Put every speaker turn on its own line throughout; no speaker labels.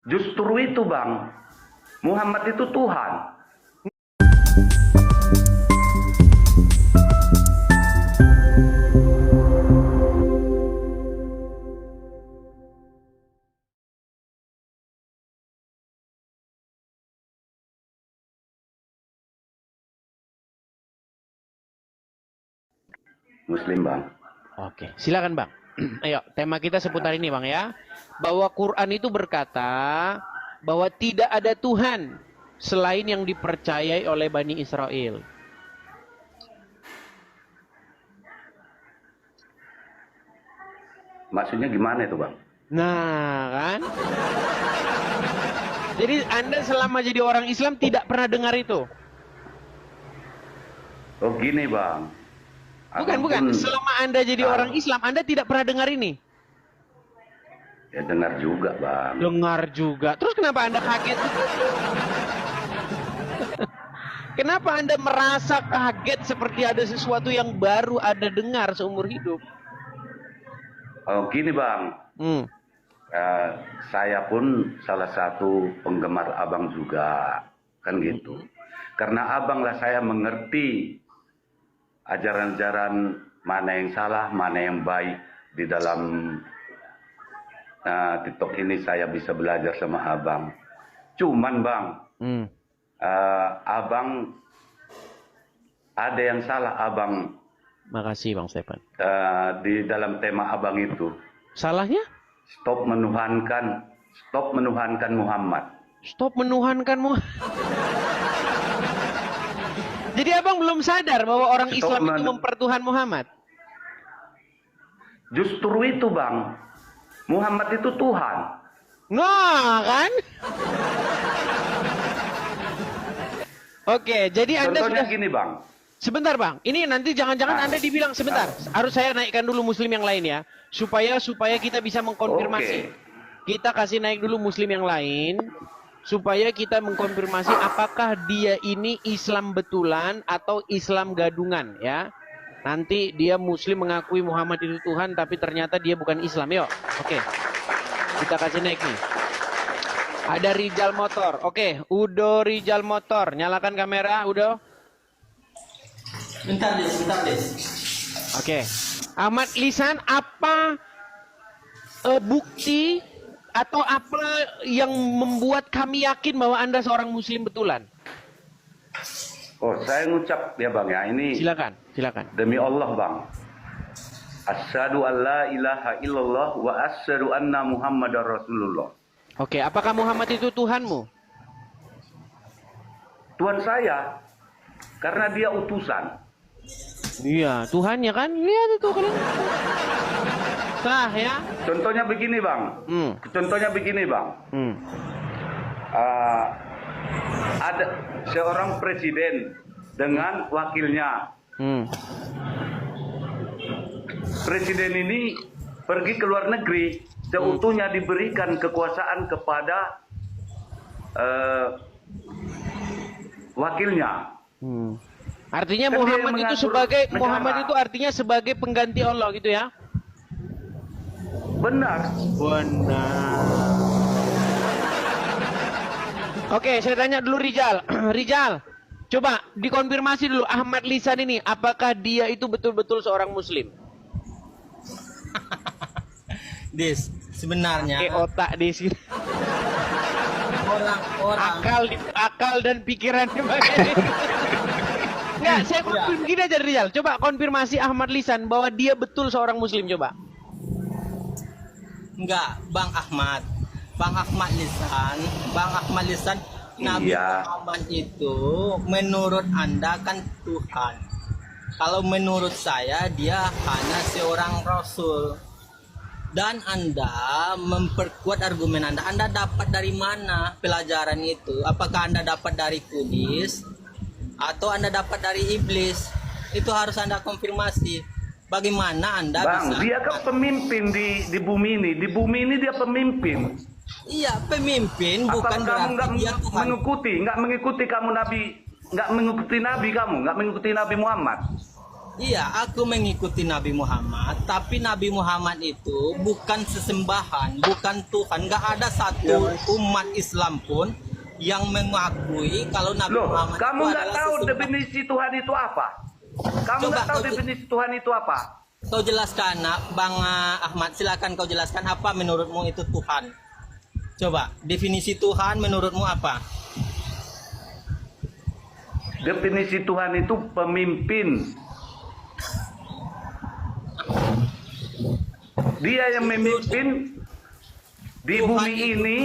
Justru itu Bang, Muhammad itu Tuhan. Muslim Bang.
Oke, silakan Bang. Ayo, tema kita seputar ini Bang ya. Bahwa Quran itu berkata bahwa tidak ada Tuhan selain yang dipercayai oleh Bani Israel.
Maksudnya gimana itu Bang?
Nah, kan? Jadi Anda selama jadi orang Islam tidak pernah dengar itu?
Oh gini Bang.
Bukan. Selama Anda jadi orang Islam, Anda tidak pernah dengar ini?
Ya dengar juga Bang.
Dengar juga. Terus kenapa Anda kaget? Kenapa Anda merasa kaget seperti ada sesuatu yang baru Anda dengar seumur hidup?
Oh gini Bang. Saya pun salah satu penggemar Abang juga. Kan gitu. Karena Abang lah saya mengerti ajaran-ajaran mana yang salah, mana yang baik di dalam TikTok ini saya bisa belajar sama Abang. Cuman Bang, Abang ada yang salah Abang.
Makasih Bang Stefan.
Di dalam tema Abang itu.
Salahnya?
Stop menuhankan Muhammad.
Stop menuhankan Muhammad. Jadi Abang belum sadar bahwa orang Islam itu mempertuhan Muhammad?
Justru itu Bang. Muhammad itu Tuhan.
Nah, kan? Oke, jadi Anda
Contohnya
sudah...
gini Bang.
Sebentar Bang, ini nanti jangan-jangan Anda dibilang sebentar. Harus saya naikkan dulu Muslim yang lain ya, supaya kita bisa mengkonfirmasi. Kita kasih naik dulu Muslim yang lain, supaya kita mengkonfirmasi apakah dia ini Islam betulan atau Islam gadungan ya. Nanti dia Muslim mengakui Muhammad itu Tuhan, tapi ternyata dia bukan Islam. Yuk, oke. Kita kasih naik nih. Ada Rijal Motor. Oke, Udo Rijal Motor. Nyalakan kamera, Udo.
Bentar des.
Oke. Ahmad Lisan, apa bukti atau apa yang membuat kami yakin bahwa Anda seorang Muslim betulan?
Oh, saya ngucap ya Bang ya, ini
Silakan.
demi Allah Bang. Asyhadu an la ilaha illallah wa asyhadu anna Muhammadar Rasulullah.
Oke, apakah Muhammad itu Tuhanmu?
Tuhan saya, karena dia utusan.
Iya, Tuhannya kan? Lihat itu kalian. Sah ya.
Contohnya begini Bang. Ada seorang presiden dengan wakilnya. Presiden ini pergi ke luar negeri, seutuhnya diberikan kekuasaan kepada wakilnya.
Artinya
Kan
Muhammad itu sebagai
negara.
Muhammad itu artinya sebagai pengganti Allah gitu ya?
Benar.
Oke, saya tanya dulu Rijal. Rijal, coba dikonfirmasi dulu Ahmad Lisan ini, apakah dia itu betul-betul seorang Muslim?
Des, sebenarnya
Pakai otak di sini.
orang-orang
Akal dan pikirannya bagaimana? Enggak, saya konfirm gini aja Rijal. Coba konfirmasi Ahmad Lisan bahwa dia betul seorang Muslim, coba.
enggak, Bang Ahmad Lisan Nabi Muhammad itu menurut Anda kan Tuhan. Kalau menurut saya dia hanya seorang Rasul. Dan Anda memperkuat argumen Anda. Anda dapat dari mana pelajaran itu? Apakah Anda dapat dari kudis atau Anda dapat dari iblis? Itu harus Anda konfirmasi. Bagaimana Anda
Bang,
bisa...
dia kan pemimpin di bumi ini. Di bumi ini dia pemimpin.
Iya, pemimpin bukan
kamu
berarti dia Tuhan.
nggak mengikuti kamu Nabi, nggak mengikuti Nabi Muhammad.
Iya, aku mengikuti Nabi Muhammad, tapi Nabi Muhammad itu bukan sesembahan, bukan Tuhan. Nggak ada satu umat Islam pun yang mengakui kalau Nabi Muhammad
kamu
itu
nggak
adalah
tahu
sesembahan.
definisi Tuhan itu apa? Kamu
Coba
nggak tahu
kau-
definisi Tuhan itu apa?
Kau jelaskan, Bang Ahmad, silakan kau jelaskan apa menurutmu itu Tuhan. Coba, definisi Tuhan menurutmu apa?
Definisi Tuhan itu pemimpin. Dia yang memimpin di
Tuhan
bumi
itu-
ini.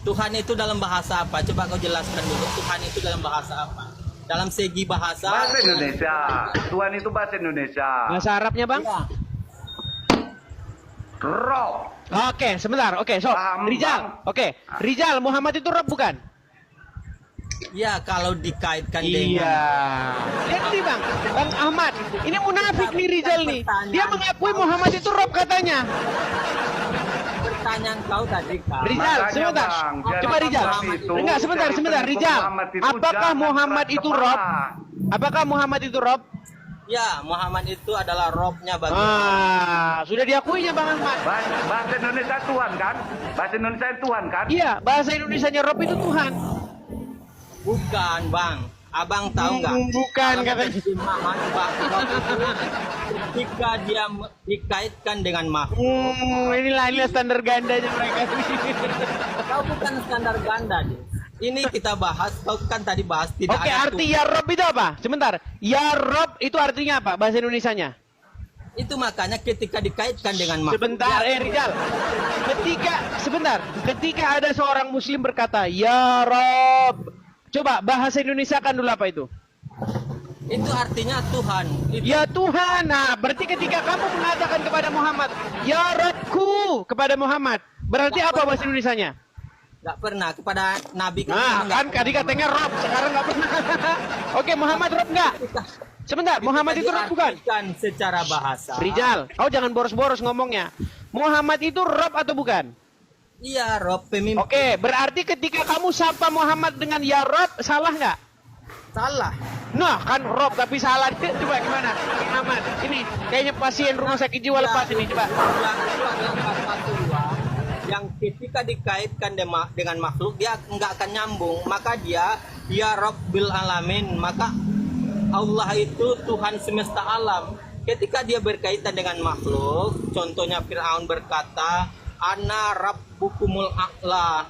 Tuhan itu dalam bahasa apa? Coba kau jelaskan dulu. Tuhan itu dalam bahasa apa? Dalam segi bahasa.
Bahasa Indonesia. Tuhan itu bahasa Indonesia.
Bahasa Arabnya, Bang?
Ya.
Roh.
Oke, sebentar. Oke, so
Paham,
Rizal.
Bang.
Oke, Rizal, Muhammad itu Rob bukan?
Ya, kalau dikaitkan
Iya.
dengan
Lihat nih Bang, Bang Ahmad. Ini munafik nih Rizal nih. Dia mengakui Muhammad itu Rob katanya.
pertanyaan kau tadi kan.
Rizal,
Makanya,
sebentar.
Bang,
Coba
jadi
Rizal.
Muhammad itu
Enggak, sebentar,
jadi
sebentar.
pengikut
Rizal,
Muhammad itu
apakah
jangan
Muhammad
keras
itu
kepala.
Rob? Apakah Muhammad itu Rob?
Ya, Muhammad itu adalah robnya bagi.
Sudah diakuinya Bang Ahmad.
Bahasa Indonesia Tuhan kan? Bahasa Indonesia Tuhan kan?
Iya, bahasa Indonesianya Rob itu Tuhan.
Bukan, Bang. Abang tahu nggak?
Bukan,
Dalam
katanya.
terjemahan Bang Rob itu ketika dia dikaitkan dengan makhluk.
Inilah standar gandanya mereka.
Kau bukan standar ganda, Des. Ini kita bahas, kau kan tadi bahas tidak
Oke,
ada
arti
Tuhan.
ya Rob itu apa? Sebentar. Ya Rob itu artinya apa bahasa Indonesianya?
Itu makanya ketika dikaitkan dengan makhluk.
Sebentar,
ya,
Rizal. Ketika ada seorang muslim berkata, "Ya Rob." Coba bahasa Indonesia kan dulu apa itu?
itu artinya Tuhan. Itu
Ya Tuhan. Nah, berarti ketika kamu mengatakan kepada Muhammad, "Ya Robku," kepada Muhammad, berarti apa bahasa Indonesianya?
nggak pernah kepada Nabi
Nah,
nggak
kan
pernah.
tadi katanya Rob, sekarang nggak pernah. Oke, Muhammad Rob nggak? Sebentar, Muhammad itu Rob bukan?
Diartikan secara bahasa.
Rizal, kau jangan boros-boros ngomongnya. Muhammad itu Rob atau bukan?
Iya, Rob pemimpin.
Oke, berarti ketika kamu sapa Muhammad dengan ya Rob, salah nggak?
Salah.
Nah, kan Rob tapi salah. Coba gimana? Muhammad, ini kayaknya pasien rumah sakit jiwa lepas ini, coba.
Yang itu adalah kata Tuhan yang ketika dikaitkan dengan makhluk dia nggak akan nyambung. Maka dia ya Rabbil Alamin. Maka Allah itu Tuhan semesta alam. Ketika dia berkaitan dengan makhluk, contohnya Fir'aun berkata, "Ana Rabbukumul A'la."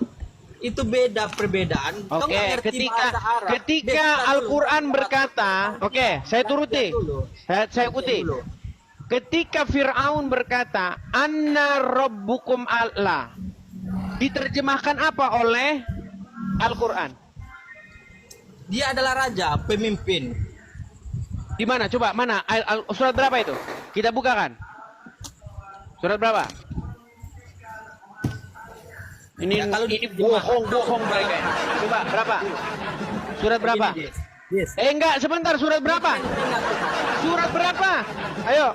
Itu beda perbedaan. Kau
Oke,
nggak ngerti bahasa Arab.
ketika
Des, tar
Al-Quran
dulu.
berkata, oke, saya turuti.
Dulu.
Saya ikuti.
Dulu.
Ketika Fir'aun berkata, "Anna rabbukum a'la." Diterjemahkan apa oleh Al-Quran?
Dia adalah raja, pemimpin.
Di mana? Coba, mana? Surat berapa itu? Kita bukakan. Surat berapa? Ini
Ya, kalau
ini
diterjemahkan-
bohong mereka. Coba, berapa? Surat berapa?
Begini, Des.
Enggak, sebentar, surat berapa? Surat berapa? Ayo.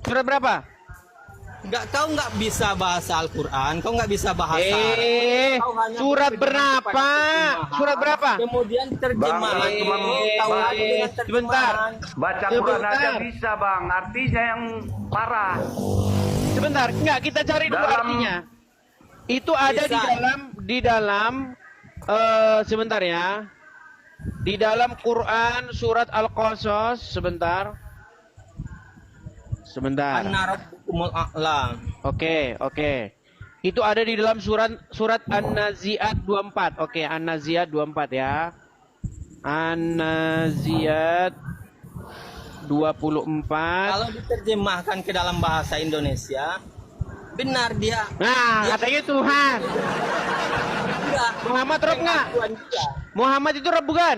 Surat berapa?
Kau nggak bisa bahasa Al-Quran, kau nggak bisa bahasa Arab. Kau hanya
Surat
berpegang
berapa?
kepada terjemahan.
Surat berapa?
Kemudian terjemahan.
Bang, cuma mau-
Kau
Bang,
lagi dengan
sebentar.
terjemahan.
Baca
Sebentar.
Quran aja bisa bang. Artinya yang parah.
Sebentar, enggak kita cari dulu
Dalam-
artinya. Itu ada
Bisa.
di dalam sebentar ya. Di dalam Quran surat Al-Qasas, sebentar. Sebentar.
Anna Rabbukumul A'la.
Oke. Itu ada di dalam surat An-Nazi'at 24. Oke, An-Nazi'at 24 ya. An-Nazi'at 24.
Kalau diterjemahkan ke dalam bahasa Indonesia, benar dia.
Nah, katanya Tuhan.
Enggak.
Muhammad Rob nggak?
Pengakuan dia.
Muhammad itu Rob bukan?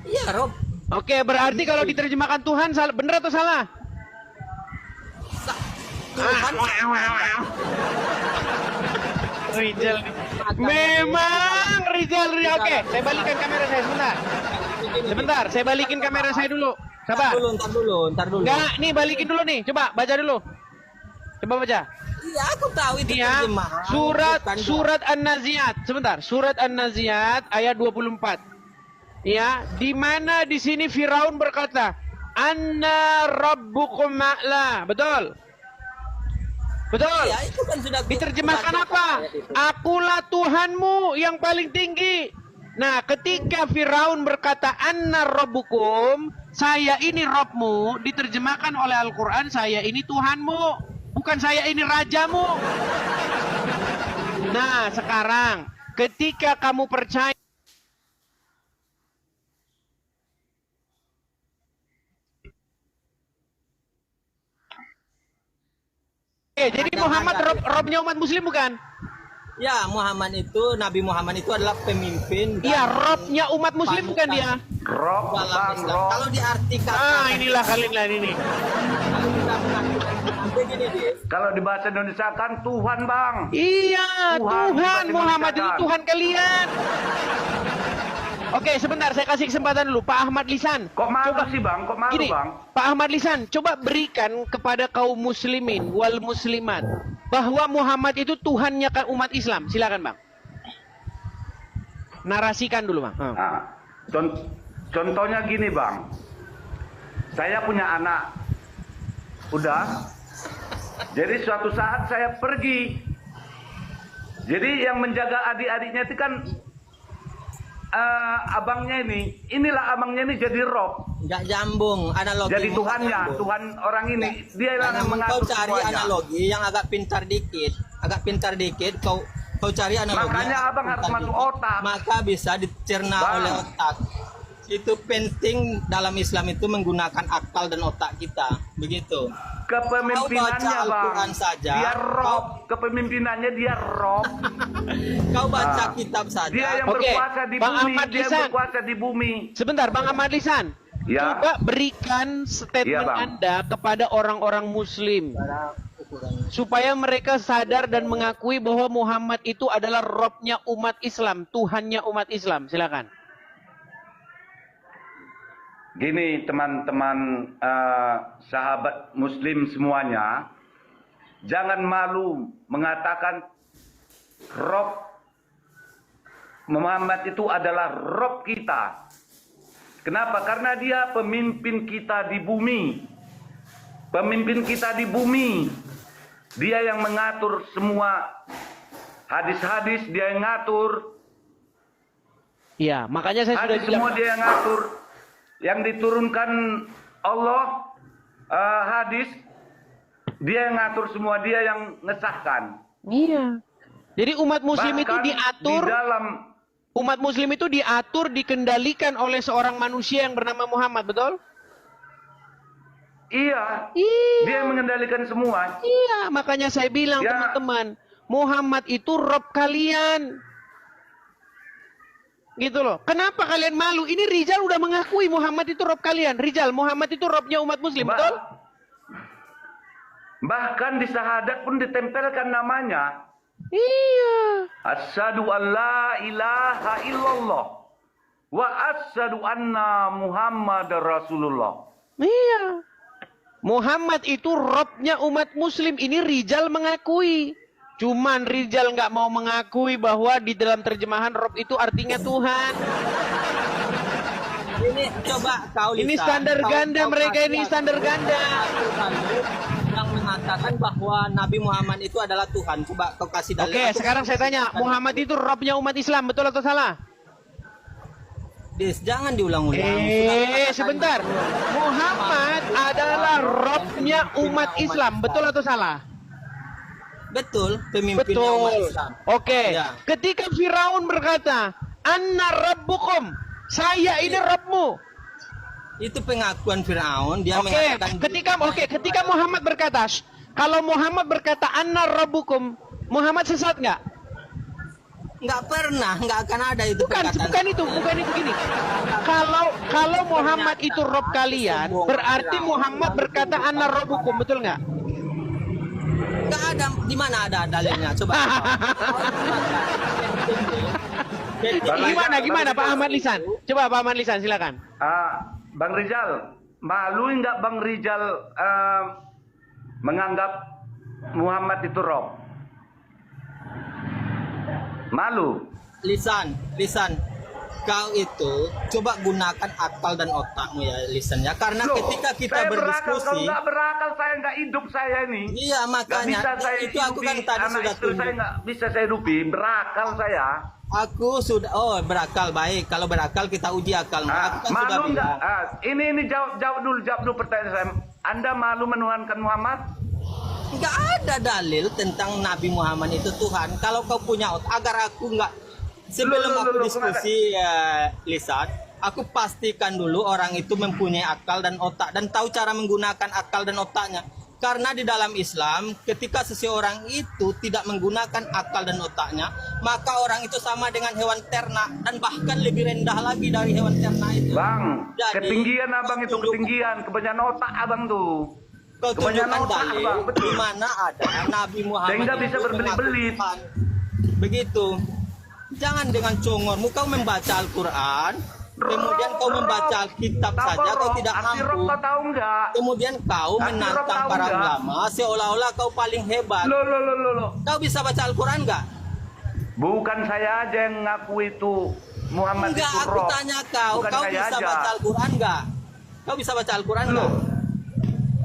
Iya, Rob.
Oke, berarti kalau diterjemahkan Tuhan salah, benar atau salah?
Tuhan
Rizal. Memang Rizal. Oke, saya balikin kamera saya sebentar. Sebentar, saya balikin kamera saya dulu. Sabar.
Ntar dulu.
Enggak, nih balikin dulu nih. Coba baca dulu. Coba baca.
Iya, aku tahu itu
Ini ya,
terjemahan.
surat
Bukan
surat An-Nazi'at. Sebentar, surat An-Nazi'at ayat 24. Ya, di mana di sini Firaun berkata, "Anna rabbukum ma'la." Betul? Betul.
Ya, itu kan sudah
Diterjemahkan apa? Akulah Tuhanmu yang paling tinggi. Nah, ketika Firaun berkata, "Anna rabbukum," saya ini Robmu, diterjemahkan oleh Al-Quran, saya ini Tuhanmu, bukan saya ini rajamu. Nah, sekarang ketika kamu percaya jadi Muhammad Robnya umat muslim bukan?
Ya, Nabi Muhammad itu adalah pemimpin.
Iya, Robnya umat muslim bukan dia?
Rob, bang, Rob.
Kalau diartikan,
Inilah kalian ini.
kalau kita mengartikan begini,
Kalau di bahasa Indonesia kan Tuhan, bang.
Iya, Tuhan Muhammad itu
dimanusiakan.
Tuhan kalian. Oke, sebentar saya kasih kesempatan dulu Pak Ahmad Lisan.
Kok malu sih, bang? Kok malu,
Gini,
bang?
Pak Ahmad Lisan, coba berikan kepada kaum muslimin wal muslimat bahwa Muhammad itu Tuhannya kan umat Islam. Silakan, Bang. Narasikan dulu, Bang.
Nah, contohnya gini, bang. Saya punya anak. Udah. Jadi suatu saat saya pergi. Jadi yang menjaga adik-adiknya itu kan abangnya ini. Inilah abangnya ini jadi Rob.
nggak nyambung analogi.
Jadi Tuhannya, Tuhan orang ini. Dia yang
Kau
mengatur
cari
semuanya.
analogi yang agak pintar dikit, kau cari analogi.
Makanya
yang
abang harus
pintar
masuk
dikit,
otak.
maka bisa dicerna
Bang.
oleh otak. Itu penting dalam Islam itu menggunakan akal dan otak kita. Begitu.
Kepemimpinannya,
Kau baca
bang.
Al-Quran saja.
Dia Rob. Kepemimpinannya dia Rob.
Kau baca
Ah.
kitab saja.
Dia yang
Oke,
berkuasa di
Bang
bumi.
Ahmad
Dia yang
Lisan.
berkuasa di bumi.
Sebentar, Bang Ahmad Lisan.
Ya.
Coba berikan statement
Iya, Bang.
Anda kepada orang-orang muslim supaya mereka sadar dan mengakui bahwa Muhammad itu adalah Robnya umat Islam, Tuhannya umat Islam. Silakan.
Gini teman-teman sahabat muslim semuanya, jangan malu mengatakan Rob Muhammad itu adalah Rob kita. Kenapa? Karena dia pemimpin kita di bumi. Pemimpin kita di bumi. Dia yang mengatur semua hadis-hadis, dia yang ngatur.
Iya, makanya saya sudah
Hadis
bilang.
semua dia yang ngatur. Yang diturunkan Allah hadis, dia yang ngatur semua, dia yang ngesahkan.
Iya. Jadi umat muslim itu
Bahkan
diatur,
di dalam
umat muslim itu diatur, dikendalikan oleh seorang manusia yang bernama Muhammad, betul?
iya,
Iya.
dia yang mengendalikan semua.
Iya, makanya saya bilang
Ya.
teman-teman, Muhammad itu Rob kalian. Gitu loh. Kenapa kalian malu? Ini Rizal udah mengakui Muhammad itu Rob kalian. Rizal, Muhammad itu Robnya umat muslim, betul?
Bahkan di syahadat pun ditempelkan namanya.
Iya.
Asyhadu an la ilaha illallah wa asyhadu anna Muhammadar Rasulullah.
Iya. Muhammad itu Robnya umat muslim. Ini Rizal mengakui. Cuman Rizal nggak mau mengakui bahwa di dalam terjemahan Rob itu artinya Tuhan.
Ini coba kau lihat.
Ini standar ganda mereka ini standar ganda.
Yang mengatakan bahwa Nabi Muhammad itu adalah Tuhan. Coba kau kasih dalil.
Oke, sekarang saya tanya, Muhammad itu Robnya umat Islam, betul atau salah?
Des, jangan diulang-ulang.
Sebentar. Muhammad adalah Robnya umat Islam, betul atau salah?
Betul, pemimpin umat
Betul.
Islam.
Oke.
Ya.
Ketika Firaun berkata, "Anna rabbukum," saya ini Rabbmu.
Itu pengakuan Firaun. Dia
Oke.
mengatakan
Ketika Muhammad berkata, kalau Muhammad berkata, "Anna rabbukum," Muhammad sesat nggak?
nggak pernah, nggak akan ada itu.
Bukan
perkataan.
itu gini. Kalau Muhammad itu Rob kalian, berarti Muhammad berkata, "Anna rabbukum," betul nggak?
Nggak ada. Di mana ada dalilnya? Coba.
Gimana Pak Ahmad Lisan? Coba Pak Ahmad Lisan, silakan.
Bang Rizal, malu nggak Bang Rizal menganggap Muhammad itu Rob? Malu.
Lisan. kau itu coba gunakan akal dan otakmu ya, Lisan ya. Karena
Loh,
ketika kita
saya berakal, kalau
berdiskusi,
nggak berakal saya nggak hidup saya ini.
iya
Nggak
makanya
bisa saya
itu aku kan
hidupi,
tadi
anak
sudah
istri saya
tunjuk.
nggak bisa saya hidupi, berakal saya.
Aku sudah, oh berakal, baik. Kalau berakal kita uji akalmu. Aku kan sudah
Malu nggak?
bilang.
Ini jawab dulu pertanyaan saya. Anda malu menuhankan Muhammad?
Nggak ada dalil tentang Nabi Muhammad itu Tuhan. Kalau kau punya otak, agar aku nggak sebelum
Loh,
aku
loh,
diskusi Lisan, aku pastikan dulu orang itu mempunyai akal dan otak dan tahu cara menggunakan akal dan otaknya. Karena di dalam Islam, ketika seseorang itu tidak menggunakan akal dan otaknya, maka orang itu sama dengan hewan ternak dan bahkan lebih rendah lagi dari hewan ternak itu.
Bang,
Jadi,
ketinggian abang itu
tunjukkan-
ketinggian, kebanyakan otak abang tuh.
Kau
Kebanyakan
tunjukkan
otak,
dalil
Bang, betul.
di mana ada Nabi Muhammad
Sehingga
itu
bisa berbelit-belit.
mengaku Tuhan. Begitu. Jangan dengan congormu kau membaca Al-Quran, kemudian kau membaca Alkitab saja kau tidak
arti roh
mampu.
kau tahu nggak?
Kemudian kau
Arti roh
menantang
tahu
para
nggak?
ulama seolah-olah kau paling hebat.
Loh.
Kau bisa baca Al-Quran nggak?
Bukan saya aja yang ngaku itu Muhammad
Enggak,
itu
aku
roh.
tanya kau,
Bukan
kau
saya
bisa
aja.
baca Al-Quran nggak? Kau bisa baca Al-Quran nggak?
Loh,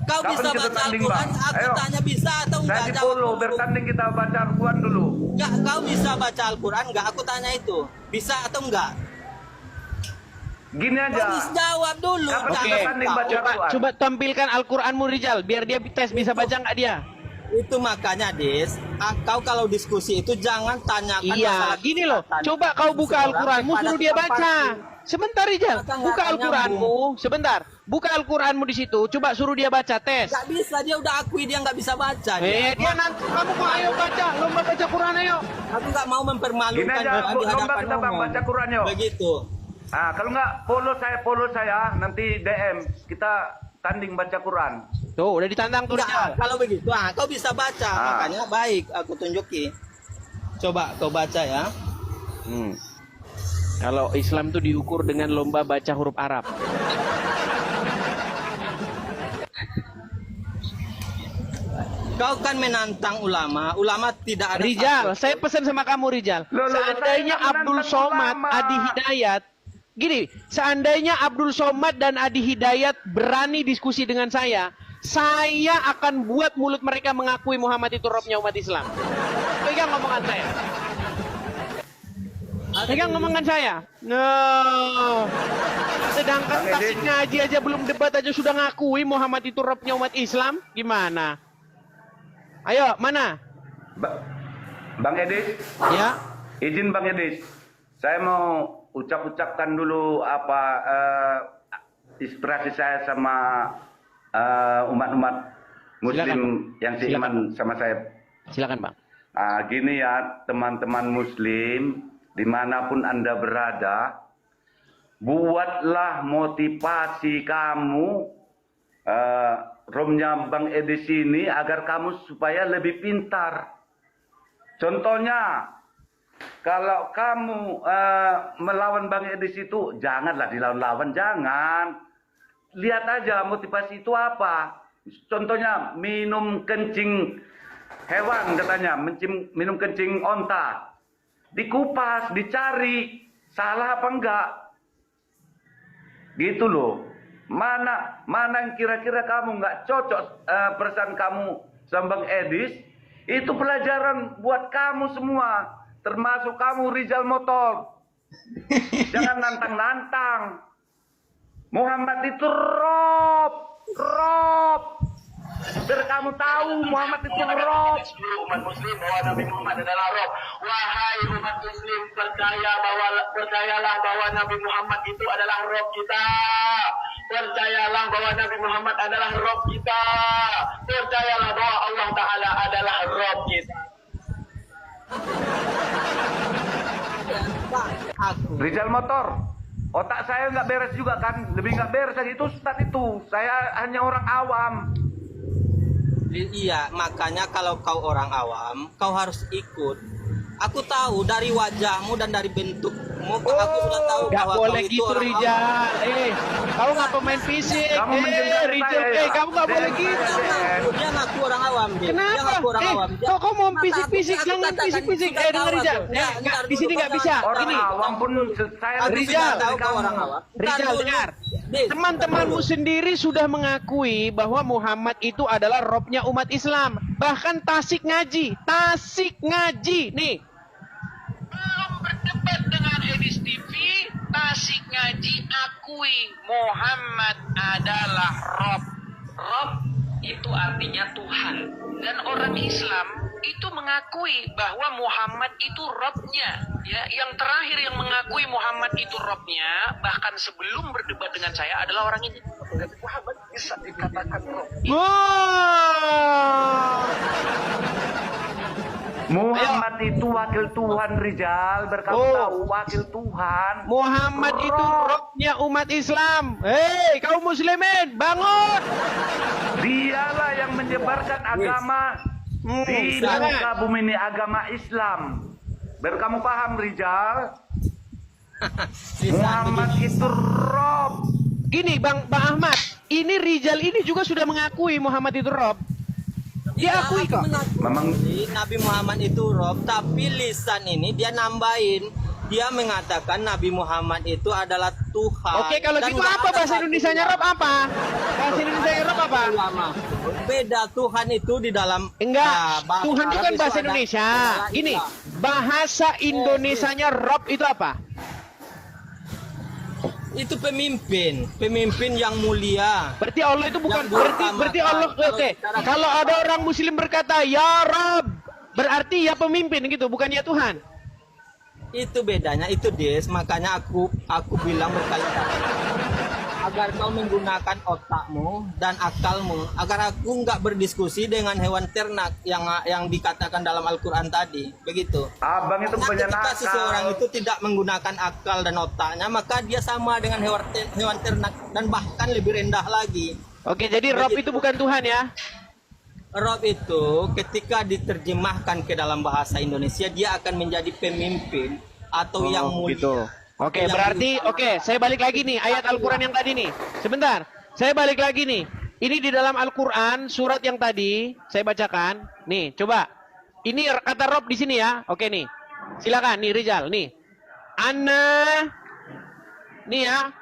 Kau
kapan
bisa
kita
baca
tanding,
Al-Quran?
Bang?
Aku
Ayo.
tanya bisa atau
saya
enggak?
di
Jawab
Polo,
dulu.
bertanding kita baca Al-Quran dulu.
Enggak, kau bisa baca Al-Quran nggak? Aku tanya itu. Bisa atau enggak?
Gini
Kau
aja.
bisa jawab dulu.
Kapan
Jangan
kita tanding
kau-
baca Al-Quran?
Coba tampilkan Al-Quranmu Rijal, biar dia tes bisa baca nggak dia.
Itu makanya Des, kau kalau diskusi itu jangan tanyakan
Iya,
masalah
gini loh.
kesehatan
Coba kau buka
seseorang
Al-Quranmu,
kepada
suruh dia
tukang
baca.
parkir.
Sebentar Rijal,
Maka nggak
buka
akan
Al-Quranmu. Sebentar, buka Al-Quranmu di situ. Coba suruh dia baca tes.
Nggak bisa, dia udah akui dia nggak bisa baca.
Dia nanti kamu kok ayo baca, lomba baca Quran ayo.
Aku nggak mau mempermalukan
Gini aja,
Tuhan di
lomba
hadapan
kita, Bang,
umum.
baca Quran, yuk.
Begitu.
Kalau nggak follow saya, nanti DM kita tanding baca Quran.
Tuh, udah ditantang tuh
Nggak,
Rijal.
kalau begitu, kau bisa baca. Makanya baik, aku tunjuki. Coba kau baca ya.
Kalau Islam tuh diukur dengan lomba baca huruf Arab.
Kau kan menantang ulama, ulama tidak ada
Rijal,
satu-
saya pesan sama kamu Rijal.
Loh,
Seandainya
saya nggak
Abdul
menantang
Somad,
ulama.
Adi Hidayat, gini, seandainya Abdul Somad dan Adi Hidayat berani diskusi dengan saya akan buat mulut mereka mengakui Muhammad itu robnya umat Islam. Pegang ngomongan saya. Pegang ngomongan saya. No. Sedangkan
Bang Edi.
Tasik ngaji aja belum debat aja sudah ngakui Muhammad itu robnya umat Islam. Gimana? Ayo, mana?
Bang Edis,
Ya.
izin Bang Edis, saya mau ucapkan dulu inspirasi saya sama umat-umat Muslim
Silakan.
yang seiman sama saya.
Silakan, Bang.
Gini ya, teman-teman Muslim, dimanapun Anda berada, buatlah motivasi kamu, romnya Bang Edis ini agar kamu supaya lebih pintar. Contohnya, kalau kamu melawan Bang Edis itu, janganlah dilawan-lawan, jangan. Lihat aja motivasi itu apa. Contohnya, minum kencing hewan katanya, minum kencing onta. Dikupas, dicari, salah apa enggak. Gitu loh. Mana yang kira-kira kamu nggak cocok perasaan kamu sama Bang Edis, itu pelajaran buat kamu semua, termasuk kamu Rizal Motor. Jangan nantang-nantang. Muhammad itu rob. Biar kamu tahu Muhammad itu rob.
Umat Muslim bahwa Nabi Muhammad adalah roh. Wahai umat Muslim, percayalah bahwa Nabi Muhammad itu adalah roh kita. Percayalah bahwa Nabi Muhammad adalah roh kita. Percayalah bahwa Allah Ta'ala adalah roh kita.
Pak, aku
Rizal Motor. Otak saya nggak beres juga kan, lebih nggak beres lagi itu Ustaz itu. Saya hanya orang awam.
iya, makanya kalau kau orang awam, kau harus ikut. Aku tahu dari wajahmu dan dari bentuk Aku sudah tahu
Gak
bahwa
boleh
kau itu
gitu
orang
Rijal. Kau nggak pemain fisik.
Kamu mendengar
Rijal,
saya, ya?
kamu nggak boleh
Den,
gitu.
awam. Dia ngaku orang awam. Dia
Kenapa?
ngaku orang awam.
Kok mau
Maka
fisik-fisik?
aku
Jangan
katakan,
fisik-fisik.
sudah
Dengar
tahu
Rijal.
aku. Ya, ntar
Di sini
dulu,
nggak
kau
bisa.
jangan-
Orang
Gini.
awam pun saya
Aku
lebih
Rijal,
sudah
tahu
tahu
dari
kau orang
kamu.
awam. Ntar
Rijal,
dulu.
dengar.
Dis,
Teman-temanmu sendiri sudah mengakui bahwa Muhammad itu adalah robnya umat Islam. Bahkan Tasik ngaji. Nih. Belum berdebat dengan Edis TV, Tasik ngaji akui Muhammad adalah Rob. Rob itu artinya Tuhan. Dan orang Islam itu mengakui bahwa Muhammad itu Robnya. Ya, yang terakhir yang mengakui Muhammad itu Robnya, bahkan sebelum berdebat dengan saya adalah orang ini. Muhammad bisa dikatakan Rob.
Muhammad itu wakil Tuhan, Rijal. Berkamu tahu wakil Tuhan.
Muhammad itu robnya umat Islam. Hei, kaum muslimin, bangun!
Dialah yang menyebarkan agama di
silakan.
muka bumi ini, agama Islam. Berkamu paham, Rijal? Muhammad itu Rob.
Gini, Bang Ahmad, ini Rijal ini juga sudah mengakui Muhammad itu Rob. Dia akui kok.
Memang
Nabi Muhammad itu Rob, tapi lisan ini dia nambahin. Dia mengatakan Nabi Muhammad itu adalah Tuhan.
Oke, kalau
Dan
gitu
nggak
apa
ada
bahasa
satu
Indonesianya Rob apa? Bahasa Indonesianya Rob apa?
ulama. Beda Tuhan itu di dalam
Enggak,
bahasa
Tuhan itu
Arab
kan bahasa
ada
Indonesia.
istilah
Gini,
ilah.
bahasa Indonesianya Rob itu apa?
Itu pemimpin yang mulia.
Berarti Allah itu bukan
Yang
berarti Allah
diutamakan.
oke. Kalau ada orang muslim berkata ya Rob, berarti ya pemimpin gitu, bukan ya Tuhan.
Itu bedanya, itu Des. Makanya aku bilang berkali-kali agar kau menggunakan otakmu dan akalmu, agar aku nggak berdiskusi dengan hewan ternak yang dikatakan dalam Al-Quran tadi. Begitu.
abang itu
Karena
punya
ketika seseorang
nakal.
itu tidak menggunakan akal dan otaknya, maka dia sama dengan hewan ternak dan bahkan lebih rendah lagi.
Oke, jadi Rob itu bukan Tuhan ya.
Rob itu ketika diterjemahkan ke dalam bahasa Indonesia, dia akan menjadi pemimpin atau yang mulia.
Gitu. Oke,
Yang
berarti
diutamakan.
saya balik lagi nih ayat Al-Qur'an yang tadi nih. Sebentar. Saya balik lagi nih. Ini di dalam Al-Qur'an surat yang tadi saya bacakan. Nih, coba. Ini kata Rob di sini ya. Oke nih. Silakan nih Rizal nih. Anna. Nih ya.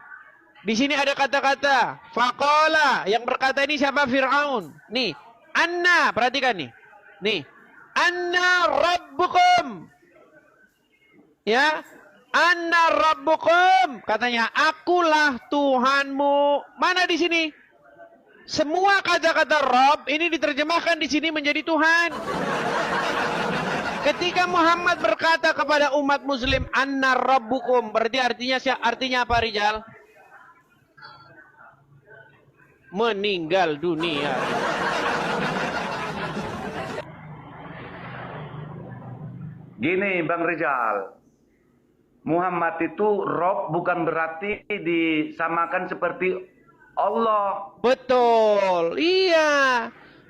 Di sini ada kata-kata faqala, yang berkata ini siapa? Fir'aun. Nih. Anna, perhatikan nih. Nih. Anna rabbukum. Ya. Anna rabbukum, katanya akulah Tuhanmu. Mana di sini? Semua kata-kata Rabb ini diterjemahkan di sini menjadi Tuhan. Ketika Muhammad berkata kepada umat muslim Anna rabbukum, berarti artinya apa, Rijal? Meninggal dunia.
Gini, Bang Rizal. Muhammad itu Rob bukan berarti disamakan seperti Allah.
Betul, iya.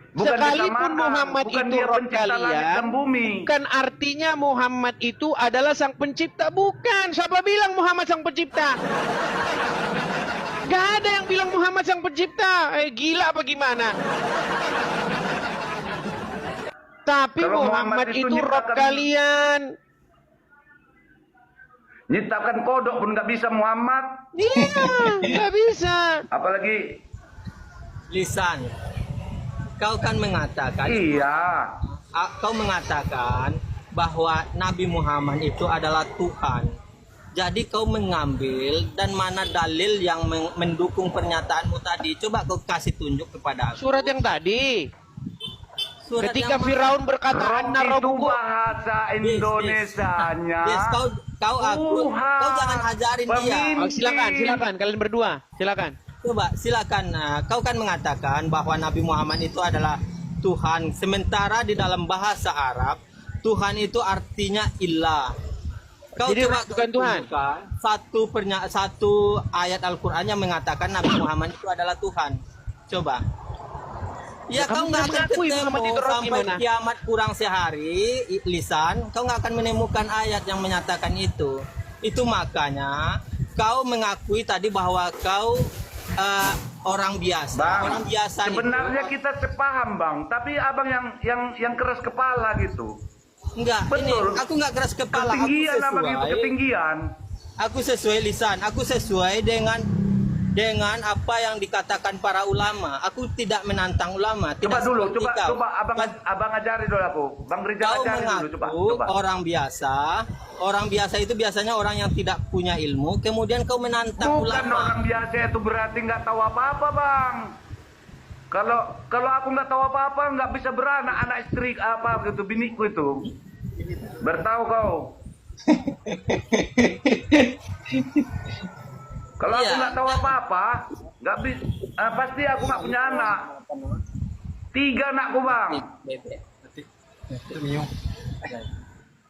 Bukan
Sekalipun
disamakan,
Muhammad
bukan
itu
dia
Rob
pencipta langit
kalian,
dan bumi.
bukan artinya Muhammad itu adalah sang pencipta. Bukan. Siapa bilang Muhammad sang pencipta? Gak ada yang bilang Muhammad sang pencipta. Gila apa gimana? Tapi
Kalau
Muhammad
Muhammad itu
itu Rob
nyiptakan-
kalian.
Nyiptakan kodok pun nggak bisa Muhammad.
Iya, nggak bisa.
Apalagi
Lisan. Kau kan mengatakan,
iya.
kau mengatakan bahwa Nabi Muhammad itu adalah Tuhan. Jadi kau mengambil dan mana dalil yang mendukung pernyataanmu tadi? Coba kau kasih tunjuk kepada aku.
Surat yang tadi.
Surat
Ketika
yang mana?
Firaun berkata
Rob
Anna
itu
rabbukum.
bahasa Indonesianya.
Yes, kau
Tuhan.
jangan ajarin dia.
Pemimpin.
Oh, silakan kalian berdua. Silakan.
Coba silakan. Kau kan mengatakan bahwa Nabi Muhammad itu adalah Tuhan. Sementara di dalam bahasa Arab, Tuhan itu artinya ilah. Kau
Jadi
coba
bukan Tuhan.
tunjukkan satu ayat Al-Qur'an yang mengatakan Nabi Muhammad itu adalah Tuhan. Coba. Ya,
kamu
kau nggak
nggak
akan
mengakui
ketemu
Muhammad itu Rob
sampai
gimana?
kiamat kurang sehari, lisan. Kau nggak akan menemukan ayat yang menyatakan itu. Itu makanya kau mengakui tadi bahwa kau orang biasa.
Bang,
Orang biasa
sebenarnya
itu,
kita sepaham bang, tapi abang yang keras kepala gitu.
enggak, ini
Betul.
aku enggak keras kepala.
Ketinggian abang itu, ketinggian.
Aku sesuai lisan, aku sesuai dengan apa yang dikatakan para ulama. Aku tidak menantang ulama.
Coba
tidak
dulu,
seperti kau.
coba abang ajari dulu aku. Bang Rizal
Kau
ajari dulu,
mengaku
coba.
orang biasa. Orang biasa itu biasanya orang yang tidak punya ilmu. Kemudian kau menantang
Bukan
ulama.
orang biasa itu berarti nggak tahu apa-apa bang. Kalau aku nggak tahu apa-apa, nggak bisa beranak, anak istri apa gitu, biniku itu. Bertahu kau. Kalau aku
Iya.
nggak tahu apa-apa, nggak bisa. Pasti aku nggak punya anak. 3 anakku bang.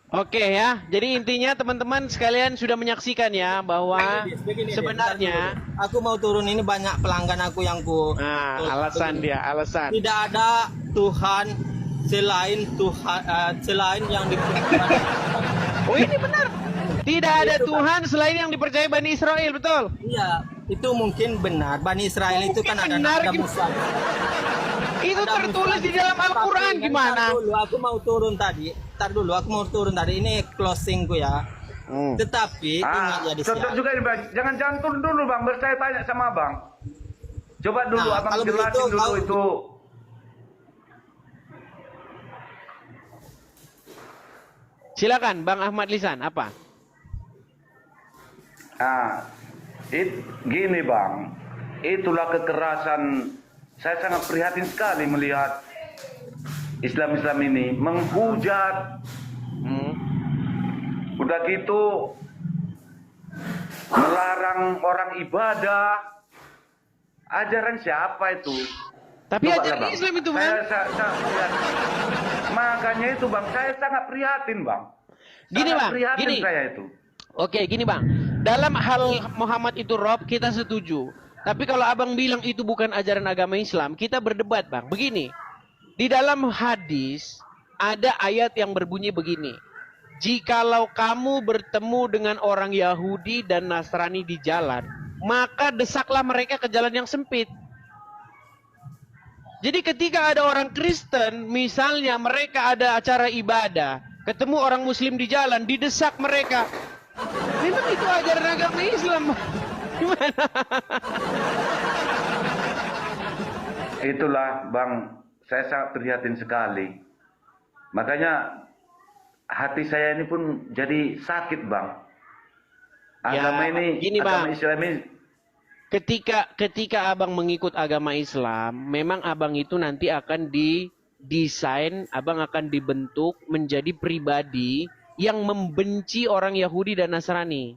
Oke ya, jadi intinya teman-teman sekalian sudah menyaksikan ya bahwa
Begini,
sebenarnya
aku mau turun ini banyak pelanggan aku yang
alasan dia, alasan.
tidak ada Tuhan selain yang dipercaya.
Oh ini benar. Tidak ada Tuhan selain yang dipercaya Bani Israel, betul?
Iya, itu mungkin benar. Bani Israel itu kan ada
Benar,
Musa.
Itu
Ada
tertulis
Musa.
di dalam Al-Quran
Tapi,
gimana?
Ntar dulu, aku mau turun tadi. Ini closingku ya. Tetapi ingat ya di
Cocok juga ini bang. Jangan turun dulu bang. Saya tanya sama abang. Coba dulu
Nah,
abang
kalau
jelasin
begitu,
dulu itu.
Silakan Bang Ahmad Lisan, apa?
Gini bang. Itulah kekerasan. Saya sangat prihatin sekali melihat Islam ini menghujat. Udah gitu melarang orang ibadah. Ajaran siapa itu?
Tapi
Coba
ajaran
lah, Bang.
Islam itu bang.
Makanya itu bang, saya sangat prihatin bang.
Gini
Sangat
bang,
prihatin
gini.
saya itu.
Oke, gini bang. Dalam hal Muhammad itu Rob, kita setuju. Tapi kalau abang bilang itu bukan ajaran agama Islam, kita berdebat bang. Begini, di dalam hadis ada ayat yang berbunyi begini. Jikalau kamu bertemu dengan orang Yahudi dan Nasrani di jalan, maka desaklah mereka ke jalan yang sempit. Jadi ketika ada orang Kristen, misalnya mereka ada acara ibadah, ketemu orang Muslim di jalan, didesak mereka. Memang itu ajaran agama Islam. Gimana?
Itulah bang, saya sangat prihatin sekali. Makanya hati saya ini pun jadi sakit bang. Agama ini,
gini,
agama
Bang.
Islam ini.
Ketika abang mengikut agama Islam, memang abang itu nanti akan didesain, abang akan dibentuk menjadi pribadi yang membenci orang Yahudi dan Nasrani.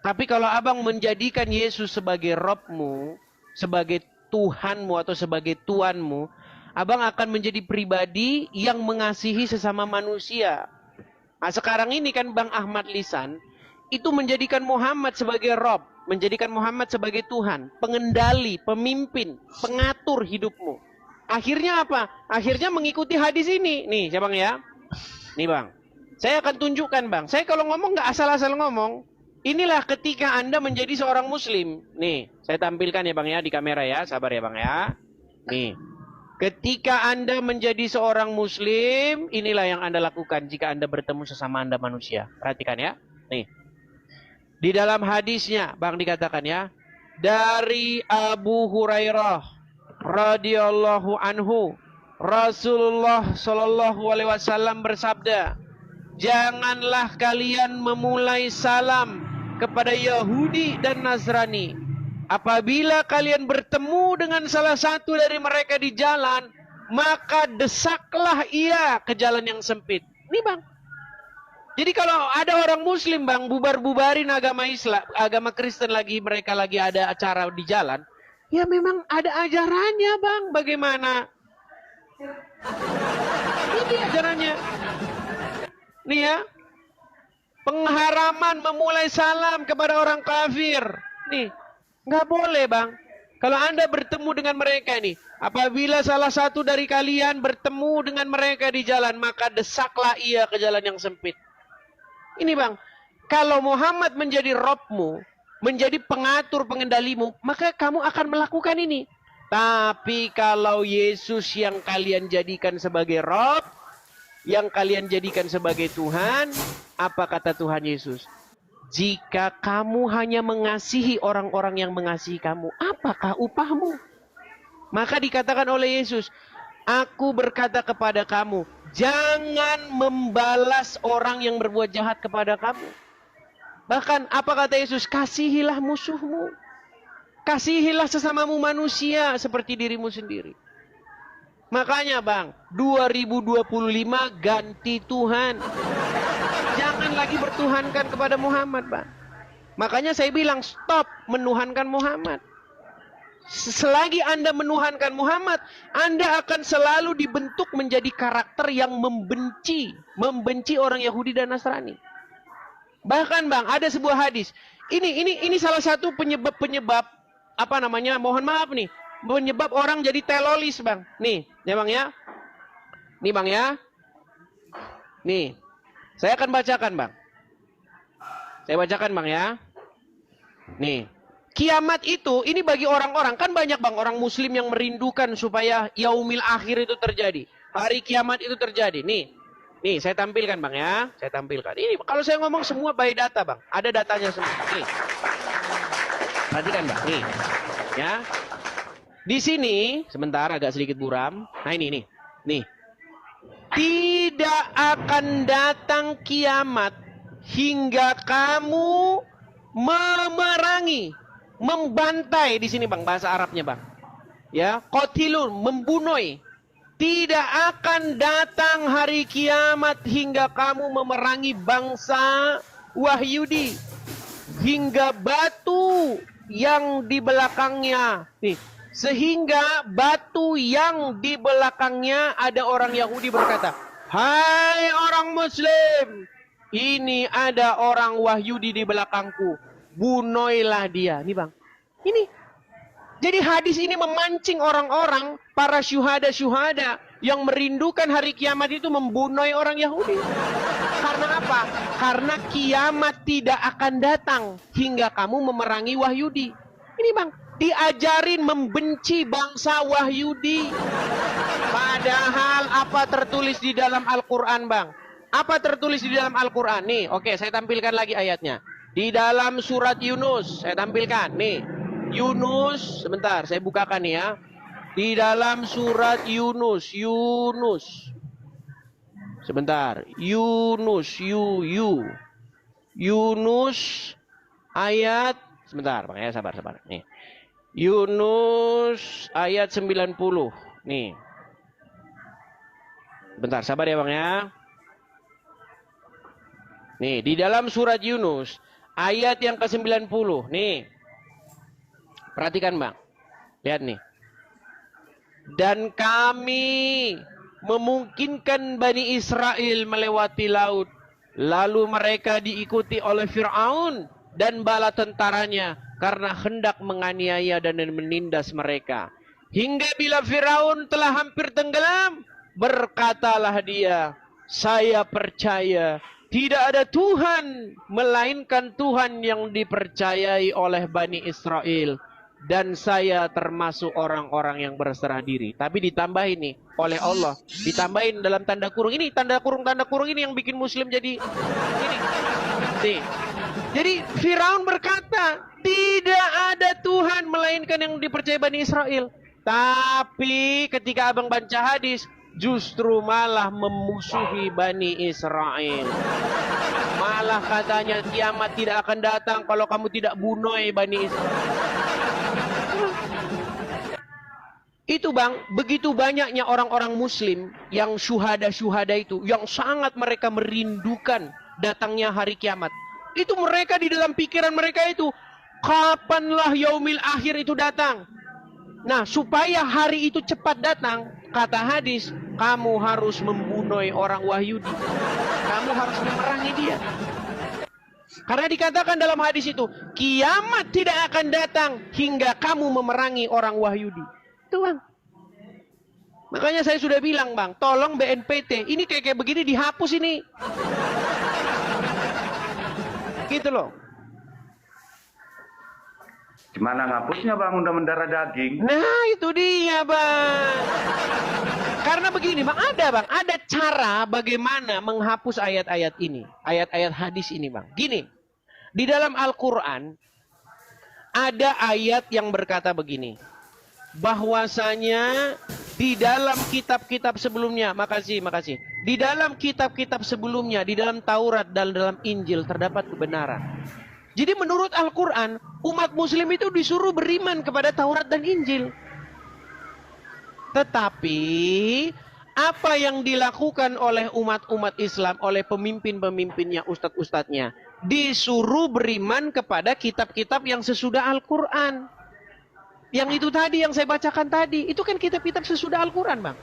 Tapi kalau abang menjadikan Yesus sebagai Robmu, sebagai Tuhanmu atau sebagai Tuanmu, abang akan menjadi pribadi yang mengasihi sesama manusia. Nah sekarang ini kan Bang Ahmad Lisan, itu menjadikan Muhammad sebagai Rob, menjadikan Muhammad sebagai Tuhan, pengendali, pemimpin, pengatur hidupmu. Akhirnya apa? Akhirnya mengikuti hadis ini. Nih, ya Bang ya. Nih Bang, saya akan tunjukkan Bang. Saya kalau ngomong nggak asal-asal ngomong. Inilah ketika Anda menjadi seorang Muslim. Nih, saya tampilkan ya Bang ya di kamera ya. Sabar ya Bang ya. Nih, ketika Anda menjadi seorang Muslim, inilah yang Anda lakukan jika Anda bertemu sesama Anda manusia. Perhatikan ya. Nih, di dalam hadisnya Bang dikatakan ya, dari Abu Hurairah radhiyallahu anhu, Rasulullah Shallallahu alaihi wasallam bersabda, janganlah kalian memulai salam kepada Yahudi dan Nasrani. Apabila kalian bertemu dengan salah satu dari mereka di jalan, maka desaklah ia ke jalan yang sempit. Ini Bang. Jadi kalau ada orang Muslim Bang bubar-bubarin agama Islam, agama Kristen lagi, mereka lagi ada acara di jalan, ya memang ada ajarannya Bang. Bagaimana? Ini ajarannya. Nih ya. Pengharaman memulai salam kepada orang kafir. Nih, nggak boleh Bang. Kalau Anda bertemu dengan mereka nih, apabila salah satu dari kalian bertemu dengan mereka di jalan, maka desaklah ia ke jalan yang sempit. Ini bang, kalau Muhammad menjadi Robmu, menjadi pengatur pengendalimu, maka kamu akan melakukan ini. Tapi kalau Yesus yang kalian jadikan sebagai Rob, yang kalian jadikan sebagai Tuhan, apa kata Tuhan Yesus? Jika kamu hanya mengasihi orang-orang yang mengasihi kamu, apakah upahmu? Maka dikatakan oleh Yesus, aku berkata kepada kamu, jangan membalas orang yang berbuat jahat kepada kamu. Bahkan apa kata Yesus? Kasihilah musuhmu. Kasihilah sesamamu manusia seperti dirimu sendiri. Makanya bang, 2025 ganti Tuhan. Jangan lagi bertuhankan kepada Muhammad bang. Makanya saya bilang stop menuhankan Muhammad. Selagi Anda menuhankan Muhammad, Anda akan selalu dibentuk menjadi karakter yang membenci orang Yahudi dan Nasrani. Bahkan bang, ada sebuah hadis. Ini salah satu penyebab apa namanya? Mohon maaf nih, penyebab orang jadi telolis bang. Nih, ya bang ya. Nih bang ya. Nih, saya akan bacakan bang. Saya bacakan bang ya. Nih. Kiamat itu, ini bagi orang-orang, kan banyak bang orang muslim yang merindukan supaya yaumil akhir itu terjadi. Hari kiamat itu terjadi. Nih saya tampilkan bang ya. Saya tampilkan. Ini kalau saya ngomong semua by data bang. Ada datanya semua. Nih. Perhatikan bang. Nih. Ya. Di sini, sebentar agak sedikit buram. Nah ini nih. Nih. Tidak akan datang kiamat hingga kamu memerangi. Membantai di sini bang, bahasa Arabnya bang. Ya, qatilun, membunuh. Tidak akan datang hari kiamat hingga kamu memerangi bangsa Wahyudi. Hingga batu yang di belakangnya. Nih, sehingga batu yang di belakangnya ada orang Yahudi berkata, hai orang Muslim, ini ada orang Wahyudi di belakangku. Bunuhlah dia. Nih bang. Ini. Jadi hadis ini memancing orang-orang, para syuhada-syuhada yang merindukan hari kiamat itu membunuh orang Yahudi. Karena apa? Karena kiamat tidak akan datang hingga kamu memerangi Wahyudi. Ini bang. Diajarin membenci bangsa Wahyudi. Padahal apa tertulis di dalam Al-Quran bang? Apa tertulis di dalam Al-Quran? Nih, oke, saya tampilkan lagi ayatnya. Di dalam surat Yunus, saya tampilkan. Nih, Yunus, sebentar, saya bukakan nih ya. Di dalam surat Yunus. Sebentar, Yunus ayat, sebentar, Bang ya, sabar. Nih. Yunus ayat 90. Nih. Bentar, sabar ya Bang ya. Nih, di dalam surat Yunus ayat yang ke-90. Nih. Perhatikan Bang. Lihat nih. Dan kami memungkinkan Bani Israel melewati laut. Lalu mereka diikuti oleh Fir'aun dan bala tentaranya karena hendak menganiaya dan menindas mereka. Hingga bila Fir'aun telah hampir tenggelam, berkatalah dia, saya percaya tidak ada Tuhan melainkan Tuhan yang dipercayai oleh Bani Israel. Dan saya termasuk orang-orang yang berserah diri. Tapi ditambahin nih oleh Allah. Ditambahin dalam tanda kurung. Ini tanda kurung ini yang bikin Muslim jadi ini. Nih. Jadi Firaun berkata, tidak ada Tuhan melainkan yang dipercayai Bani Israel. Tapi ketika abang baca hadis, justru malah memusuhi Bani Israel. Malah katanya kiamat tidak akan datang kalau kamu tidak bunuh Bani Israel. Itu bang, begitu banyaknya orang-orang muslim yang syuhada-syuhada itu, yang sangat mereka merindukan datangnya hari kiamat. Itu mereka di dalam pikiran mereka itu, kapanlah yaumil akhir itu datang. Nah, supaya hari itu cepat datang, kata hadis, kamu harus membunuh orang Wahyudi. Kamu harus memerangi dia. Karena dikatakan dalam hadis itu, kiamat tidak akan datang hingga kamu memerangi orang Wahyudi. Itu bang. Makanya saya sudah bilang bang, tolong BNPT, ini kayak begini dihapus ini. Gitu loh.
Gimana ngapusnya bang, udah mendarah daging?
Nah itu dia bang. Karena begini bang, ada cara bagaimana menghapus ayat-ayat ini. Ayat-ayat hadis ini bang. Gini, di dalam Al-Quran ada ayat yang berkata begini. Bahwasanya di dalam kitab-kitab sebelumnya, makasih. Di dalam kitab-kitab sebelumnya, di dalam Taurat dan dalam Injil terdapat kebenaran. Jadi menurut Al-Quran, umat muslim itu disuruh beriman kepada Taurat dan Injil. Tetapi, apa yang dilakukan oleh umat-umat Islam, oleh pemimpin-pemimpinnya, ustadz-ustadznya, disuruh beriman kepada kitab-kitab yang sesudah Al-Quran. Yang itu tadi, yang saya bacakan tadi, itu kan kitab-kitab sesudah Al-Quran, bang.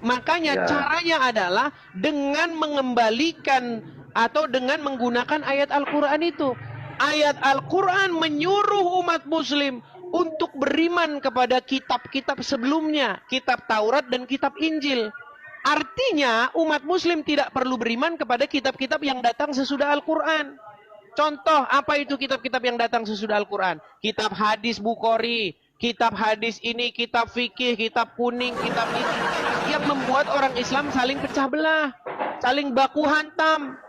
Makanya caranya adalah dengan mengembalikan atau dengan menggunakan ayat Al-Quran itu. Ayat Al-Quran menyuruh umat muslim untuk beriman kepada kitab-kitab sebelumnya. Kitab Taurat dan kitab Injil. Artinya umat muslim tidak perlu beriman kepada kitab-kitab yang datang sesudah Al-Quran. Contoh, apa itu kitab-kitab yang datang sesudah Al-Quran? Kitab hadis Bukhari, kitab hadis ini, kitab fikih, kitab kuning, kitab ini. Yang membuat orang Islam saling pecah belah. Saling baku hantam.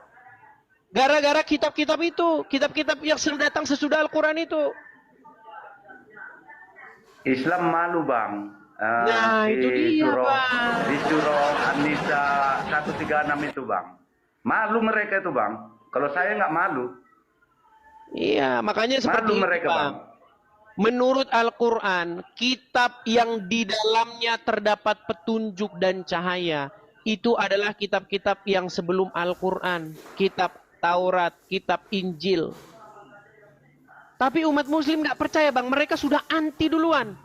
Gara-gara kitab-kitab itu. Kitab-kitab yang datang sesudah Al-Quran itu.
Islam malu bang.
Nah itu dia bang.
Di surah An-Nisa 136 itu bang. Malu mereka itu bang. Kalau saya nggak malu.
Iya, makanya seperti
malu mereka,
itu, bang. Menurut Al-Quran, kitab yang di dalamnya terdapat petunjuk dan cahaya, itu adalah kitab-kitab yang sebelum Al-Quran. Kitab Taurat, kitab Injil. Tapi umat muslim nggak percaya bang, mereka sudah anti duluan.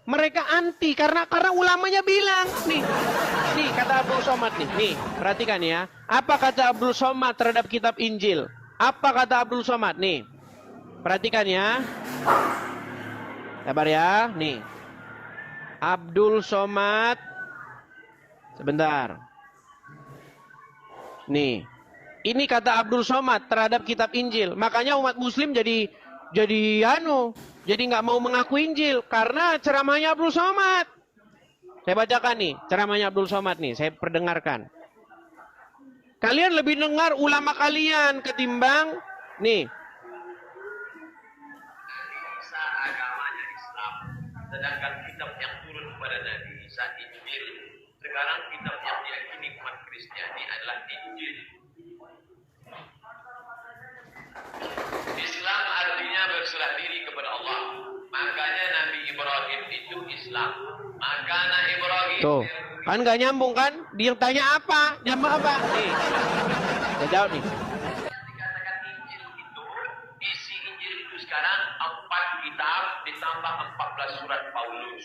Mereka anti karena ulamanya bilang, nih kata Abdul Somad nih, perhatikan ya. Apa kata Abdul Somad terhadap kitab Injil? Apa kata Abdul Somad? Nih, perhatikan ya. Sabar ya, nih. Abdul Somad. Sebentar. Nih. Ini kata Abdul Somad terhadap kitab Injil. Makanya umat muslim jadi nggak mau mengaku Injil karena ceramahnya Abdul Somad. Saya bacakan nih, ceramahnya Abdul Somad nih, saya perdengarkan. Kalian lebih dengar ulama kalian ketimbang nih.
Isa agamanya Islam, sedangkan kitab yang turun kepada Nabi Isa Injil. Sekarang kitab yang diyakini umat Kristiani adalah Injil. Islam artinya berserah diri kepada Allah. Makanya Nabi Ibrahim itu Islam. Makanya Ibrahim.
Tuh, kan nggak nyambung kan? Dia tanya apa? Nyambung apa? Nih, saya jawab nih.
Dikatakan Injil itu, isi Injil itu sekarang 4 kitab ditambah 14 surat Paulus.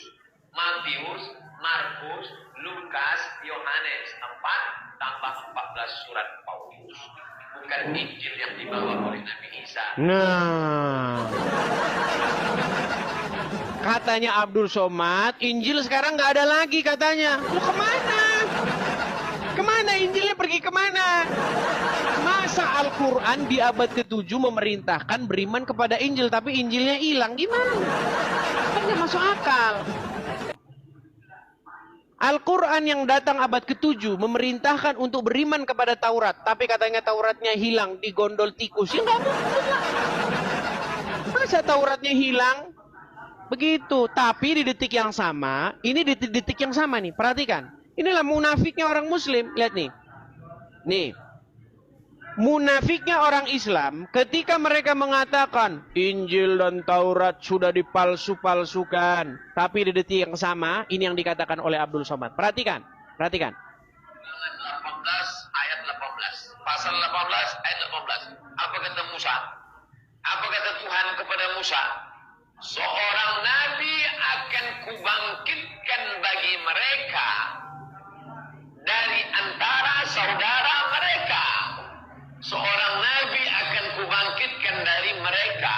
Matius, Markus, Lukas, Yohanes. 4 tambah 14 surat Paulus. Bukan Injil yang dibawa oleh Nabi Isa.
Nah, katanya Abdul Somad, Injil sekarang nggak ada lagi katanya. Lu kemana? Kemana Injilnya pergi kemana? Masa Al-Quran di abad ke-7 memerintahkan beriman kepada Injil, tapi Injilnya hilang? Gimana? Kan nggak masuk akal. Al-Quran yang datang abad ke-7 memerintahkan untuk beriman kepada Taurat. Tapi katanya Tauratnya hilang, digondol tikus. Ya nggak mungkin lah. Masa Tauratnya hilang? Begitu. Tapi di detik yang sama, ini di detik yang sama nih, perhatikan. Inilah munafiknya orang muslim. Lihat nih. Nih. Munafiknya orang Islam ketika mereka mengatakan Injil dan Taurat sudah dipalsu-palsukan. Tapi di detik yang sama, ini yang dikatakan oleh Abdul Somad. Perhatikan.
18 ayat 18. Pasal 18 ayat 18. Apa kata Musa? Apa kata Tuhan kepada Musa? Seorang nabi akan kubangkitkan bagi mereka dari antara saudara mereka. Seorang nabi akan kubangkitkan dari mereka,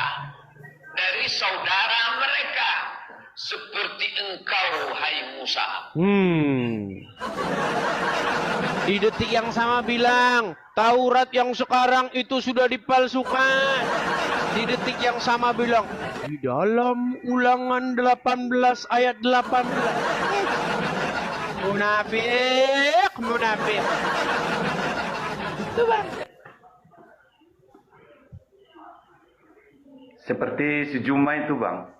dari saudara mereka, seperti engkau, hai Musa.
Di detik yang sama bilang, Taurat yang sekarang itu sudah dipalsukan. Di detik yang sama bilang, di dalam Ulangan 18 ayat 18. Munafik, munafik. Itu bang.
Seperti si Juma itu, Bang.